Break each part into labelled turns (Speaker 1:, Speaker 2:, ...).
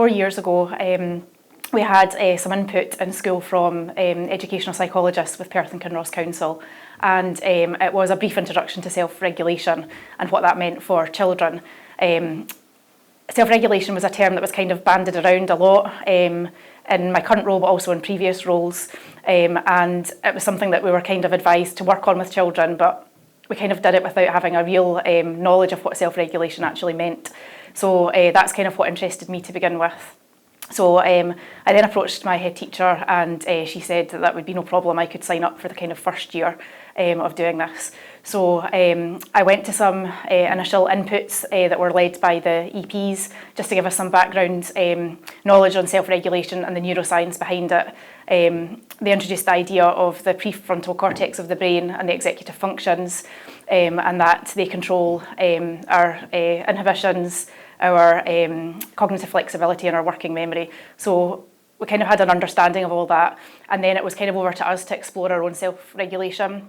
Speaker 1: 4 years ago, we had some input in school from educational psychologists with Perth and Kinross Council, and it was a brief introduction to self-regulation and what that meant for children. Self-regulation was a term that was kind of bandied around a lot in my current role, but also in previous roles, and it was something that we were kind of advised to work on with children, but we kind of did it without having a real knowledge of what self-regulation actually meant. So that's kind of what interested me to begin with. So I then approached my head teacher, and she said that would be no problem. I could sign up for the kind of first year of doing this. So I went to some initial inputs that were led by the EPs, just to give us some background knowledge on self-regulation and the neuroscience behind it. They introduced the idea of the prefrontal cortex of the brain and the executive functions, and that they control our inhibitions, our cognitive flexibility and our working memory. So we kind of had an understanding of all that, and then it was kind of over to us to explore our own self-regulation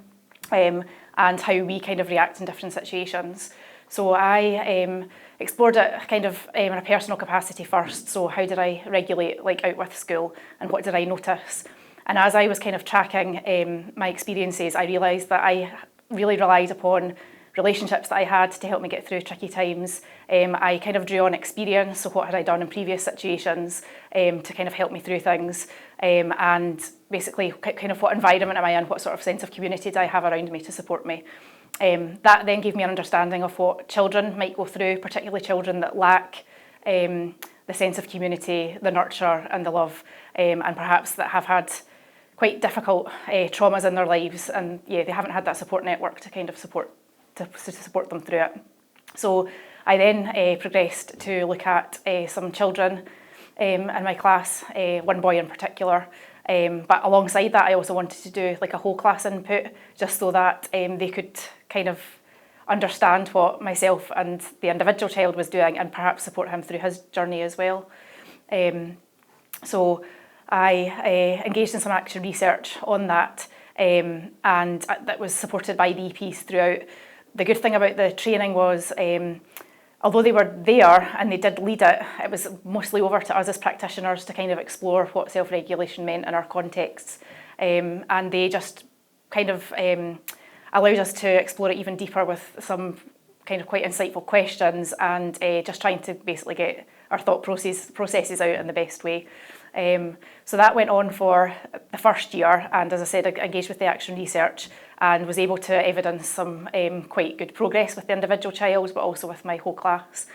Speaker 1: and how we kind of react in different situations. So I explored it kind of in a personal capacity first. So how did I regulate like out with school, and what did I notice? And as I was kind of tracking my experiences, I realised that I really relied upon relationships that I had to help me get through tricky times. I kind of drew on experience, so what had I done in previous situations to kind of help me through things, and basically kind of what environment am I in, what sort of sense of community do I have around me to support me. That then gave me an understanding of what children might go through, particularly children that lack the sense of community, the nurture and the love, and perhaps that have had quite difficult traumas in their lives, and yeah, they haven't had that support network to kind of support them through it. So I then progressed to look at some children in my class, one boy in particular, but alongside that I also wanted to do like a whole class input, just so that they could kind of understand what myself and the individual child was doing, and perhaps support him through his journey as well. So I engaged in some action research on that, and that was supported by the EPs throughout. The good thing about the training was, although they were there and they did lead it, it was mostly over to us as practitioners to kind of explore what self-regulation meant in our contexts. And they just kind of allowed us to explore it even deeper with some kind of quite insightful questions, and just trying to basically get our thought processes out in the best way. So that went on for the first year, and as I said, I engaged with the action research and was able to evidence some quite good progress with the individual child, but also with my whole class.